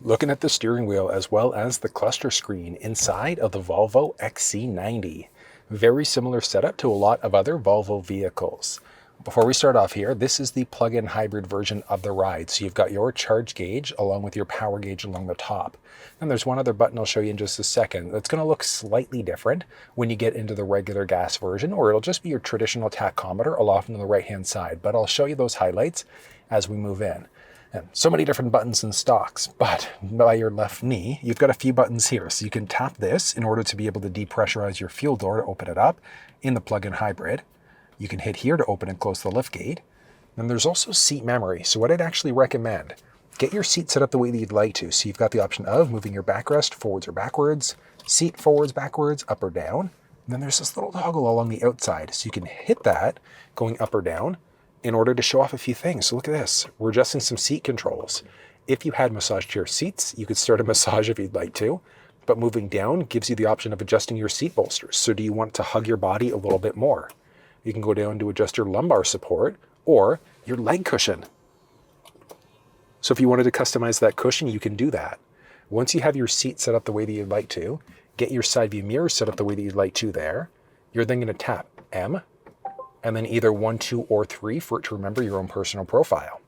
Looking at the steering wheel as well as the cluster screen inside of the Volvo XC90. Very similar setup to a lot of other Volvo vehicles. Before we start off here, this is the plug-in hybrid version of the ride. So you've got your charge gauge along with your power gauge along the top. And there's one other button I'll show you in just a second that's going to look slightly different when you get into the regular gas version, or it'll just be your traditional tachometer aloft on the right-hand side. But I'll show you those highlights as we move in. And so many different buttons in Stalks, but by your left knee, you've got a few buttons here. So you can tap this in order to be able to depressurize your fuel door to open it up in the plug-in hybrid. You can hit here to open and close the lift gate. And there's also seat memory. So what I'd actually recommend, get your seat set up the way that you'd like to. So you've got the option of moving your backrest forwards or backwards, seat forwards, backwards, up or down. And then there's this little toggle along the outside. So you can hit that going up or down in order to show off a few things. So look at this. We're adjusting some seat controls. If you had massage chair seats, you could start a massage if you'd like to. But moving down gives you the option of adjusting your seat bolsters. So do you want to hug your body a little bit more? You can go down to adjust your lumbar support or your leg cushion. So if you wanted to customize that cushion, you can do that. Once you have your seat set up the way that you'd like to, get your side view mirror set up the way that you'd like to there, you're then going to tap M, and then either 1, 2, or 3 for it to remember your own personal profile.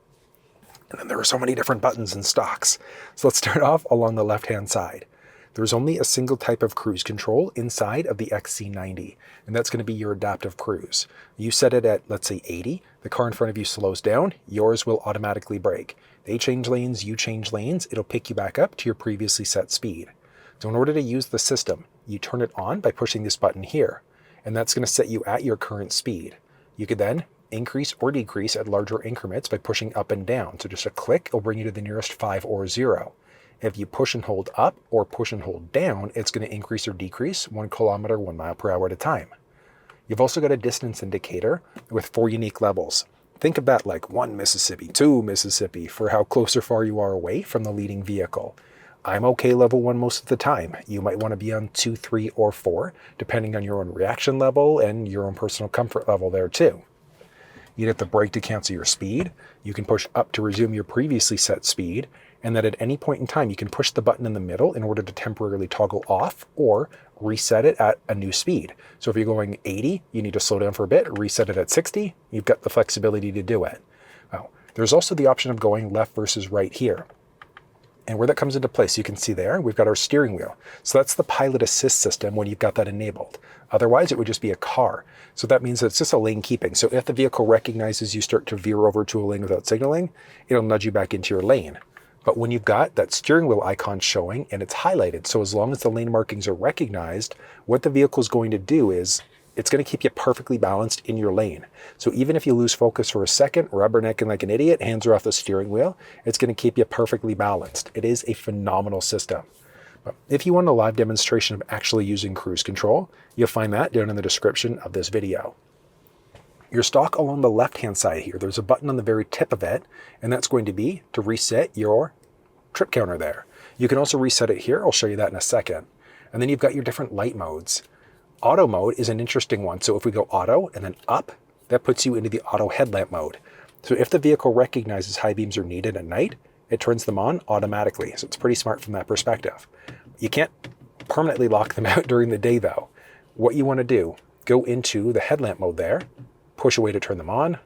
And then there are so many different buttons in Stalks. So let's start off along the left-hand side. There's only a single type of cruise control inside of the XC90, and that's going to be your adaptive cruise. You set it at, let's say, 80. The car in front of you slows down. Yours will automatically brake. They change lanes, you change lanes. It'll pick you back up to your previously set speed. So in order to use the system, you turn it on by pushing this button here, and that's going to set you at your current speed. You could then increase or decrease at larger increments by pushing up and down. So just a click will bring you to the nearest 5 or 0. If you push and hold up or push and hold down, it's going to increase or decrease 1 kilometer, 1 mile per hour at a time. You've also got a distance indicator with 4 unique levels. Think of that like 1 Mississippi, 2 Mississippi for how close or far you are away from the leading vehicle. I'm okay level 1 most of the time. You might want to be on 2, 3, or 4, depending on your own reaction level and your own personal comfort level there too. You'd hit the brake to cancel your speed. You can push up to resume your previously set speed, and that at any point in time, you can push the button in the middle in order to temporarily toggle off or reset it at a new speed. So if you're going 80, you need to slow down for a bit, reset it at 60, you've got the flexibility to do it. Now, there's also the option of going left versus right here. And where that comes into place, you can see there, we've got our steering wheel. So that's the pilot assist system when you've got that enabled. Otherwise, it would just be a car. So that means that it's just a lane keeping. So if the vehicle recognizes you start to veer over to a lane without signaling, it'll nudge you back into your lane. But when you've got that steering wheel icon showing and it's highlighted, so as long as the lane markings are recognized, what the vehicle is going to do is it's going to keep you perfectly balanced in your lane. So even if you lose focus for a second, rubbernecking like an idiot, hands are off the steering wheel, it's going to keep you perfectly balanced. It is a phenomenal system. But if you want a live demonstration of actually using cruise control, you'll find that down in the description of this video. Your Stalk along the left-hand side here, there's a button on the very tip of it, and that's going to be to reset your trip counter there. You can also reset it here. I'll show you that in a second. And then you've got your different light modes. Auto mode is an interesting one. So if we go auto and then up, that puts you into the auto headlamp mode. So if the vehicle recognizes high beams are needed at night, it turns them on automatically. So it's pretty smart from that perspective. You can't permanently lock them out during the day though. What you want to do, go into the headlamp mode there, push away to turn them on,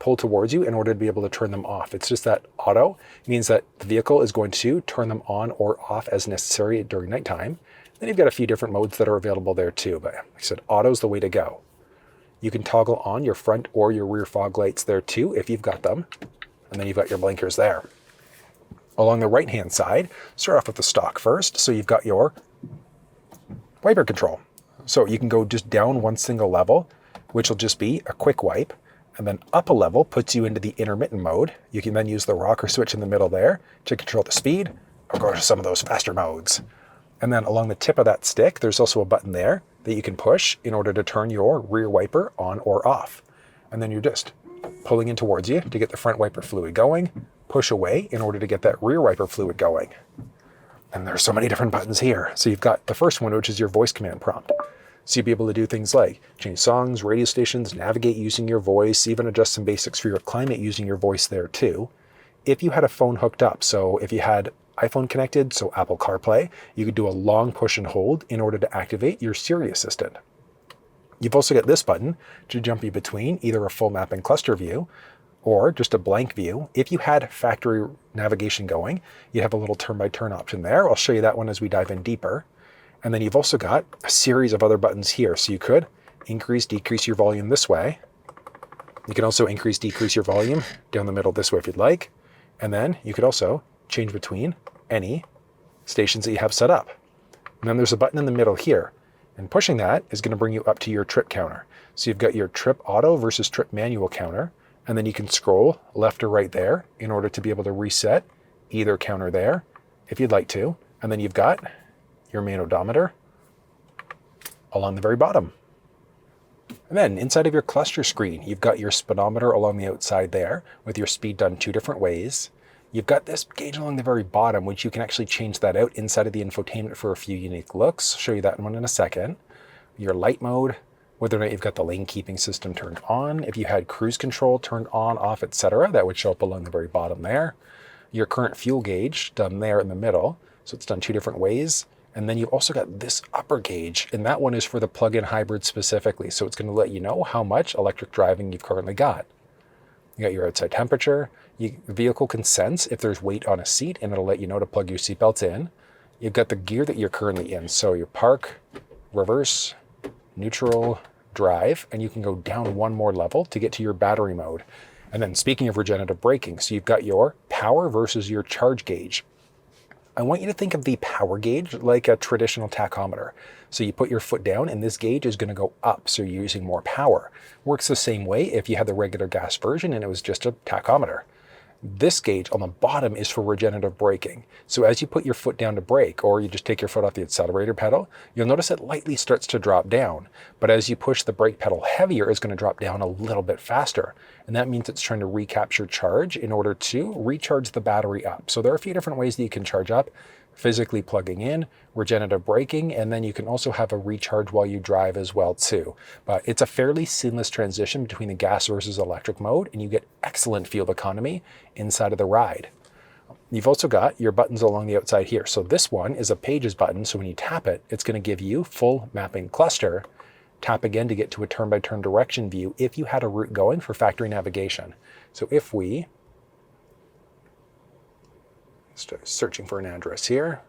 pull towards you in order to be able to turn them off. It's just that auto means that the vehicle is going to turn them on or off as necessary during nighttime. Then you've got a few different modes that are available there too, but like I said, auto's the way to go. You can toggle on your front or your rear fog lights there too if you've got them, and then you've got your blinkers there. Along the right-hand side, start off with the Stalk first, so you've got your wiper control. So you can go just down 1 single level, which will just be a quick wipe, and then up a level puts you into the intermittent mode. You can then use the rocker switch in the middle there to control the speed or go to some of those faster modes. And then along the tip of that stick, there's also a button there that you can push in order to turn your rear wiper on or off. And then you're just pulling in towards you to get the front wiper fluid going, push away in order to get that rear wiper fluid going. And there's so many different buttons here. So you've got the first one, which is your voice command prompt. So you'll be able to do things like change songs, radio stations, navigate using your voice, even adjust some basics for your climate using your voice there too. If you had a phone hooked up, so if you had iPhone connected, so Apple CarPlay, you could do a long push and hold in order to activate your Siri Assistant. You've also got this button to jump you between either a full map and cluster view or just a blank view. If you had factory navigation going, you have a little turn-by-turn option there. I'll show you that one as we dive in deeper. And then you've also got a series of other buttons here. So you could increase, decrease your volume this way. You can also increase, decrease your volume down the middle this way if you'd like. And then you could also change between any stations that you have set up. And then there's a button in the middle here. And pushing that is going to bring you up to your trip counter. So you've got your trip auto versus trip manual counter. And then you can scroll left or right there in order to be able to reset either counter there if you'd like to. And then you've got your main odometer along the very bottom. And then inside of your cluster screen, you've got your speedometer along the outside there with your speed done two different ways. You've got this gauge along the very bottom, which you can actually change that out inside of the infotainment for a few unique looks. I'll show you that one in a second. Your light mode, whether or not you've got the lane keeping system turned on, if you had cruise control turned on, off, etc., that would show up along the very bottom there. Your current fuel gauge done there in the middle, so it's done two different ways. And then you've also got this upper gauge, and that one is for the plug-in hybrid specifically. So it's going to let you know how much electric driving you've currently got. You got your outside temperature. The vehicle can sense if there's weight on a seat, and it'll let you know to plug your seatbelts in. You've got the gear that you're currently in. So your park, reverse, neutral, drive, and you can go down one more level to get to your battery mode. And then speaking of regenerative braking, so you've got your power versus your charge gauge. I want you to think of the power gauge like a traditional tachometer. So you put your foot down and this gauge is going to go up, so you're using more power. Works the same way if you had the regular gas version and it was just a tachometer. This gauge on the bottom is for regenerative braking. So as you put your foot down to brake, or you just take your foot off the accelerator pedal, you'll notice it lightly starts to drop down. But as you push the brake pedal heavier, it's going to drop down a little bit faster. And that means it's trying to recapture charge in order to recharge the battery up. So there are a few different ways that you can charge up. Physically plugging in, regenerative braking, and then you can also have a recharge while you drive as well too. But it's a fairly seamless transition between the gas versus electric mode, and you get excellent fuel economy inside of the ride. You've also got your buttons along the outside here. So this one is a pages button, so when you tap it, it's going to give you full mapping cluster. Tap again to get to a turn-by-turn direction view if you had a route going for factory navigation. So if we start searching for an address here.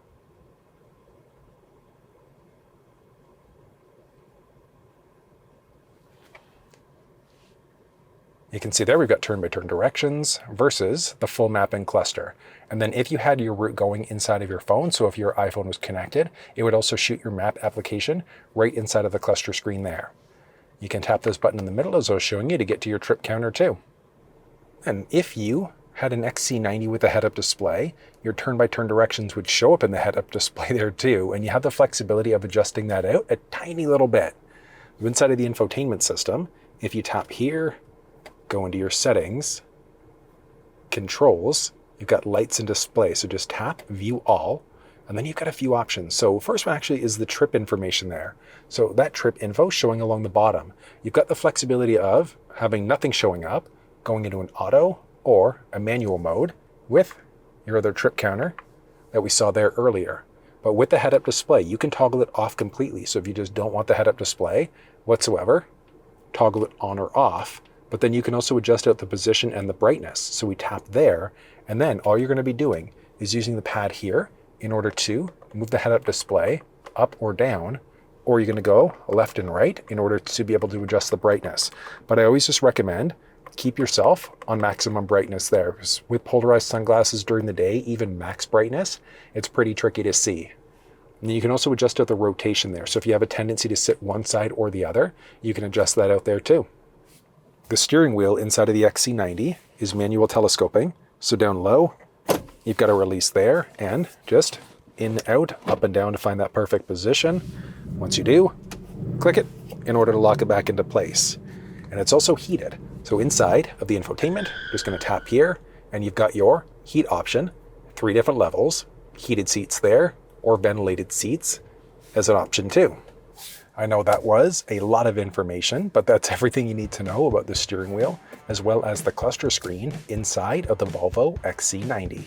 You can see there we've got turn-by-turn directions versus the full mapping cluster. And then if you had your route going inside of your phone, so if your iPhone was connected, it would also shoot your map application right inside of the cluster screen there. You can tap this button in the middle as I was showing you to get to your trip counter too. And if you had an XC90 with a head-up display, your turn-by-turn directions would show up in the head-up display there too, and you have the flexibility of adjusting that out a tiny little bit. Inside of the infotainment system, if you tap here, go into your settings, controls, you've got lights and display, so just tap view all, and then you've got a few options. So first one actually is the trip information there. So that trip info showing along the bottom. You've got the flexibility of having nothing showing up, going into an auto or a manual mode with your other trip counter that we saw there earlier. But with the head-up display, you can toggle it off completely. So if you just don't want the head-up display whatsoever, toggle it on or off. But then you can also adjust out the position and the brightness. So we tap there, and then all you're going to be doing is using the pad here in order to move the head-up display up or down, or you're going to go left and right in order to be able to adjust the brightness. But I always just recommend keep yourself on maximum brightness there, because with polarized sunglasses during the day, even max brightness, it's pretty tricky to see. And you can also adjust out the rotation there. So if you have a tendency to sit one side or the other, you can adjust that out there too. The steering wheel inside of the XC90 is manual telescoping. So down low, you've got a release there, and just in, out, up and down to find that perfect position. Once you do, click it in order to lock it back into place. And it's also heated. So inside of the infotainment, just going to tap here, and you've got your heat option, 3 different levels, heated seats there, or ventilated seats as an option too. I know that was a lot of information, but that's everything you need to know about the steering wheel, as well as the cluster screen inside of the Volvo XC90.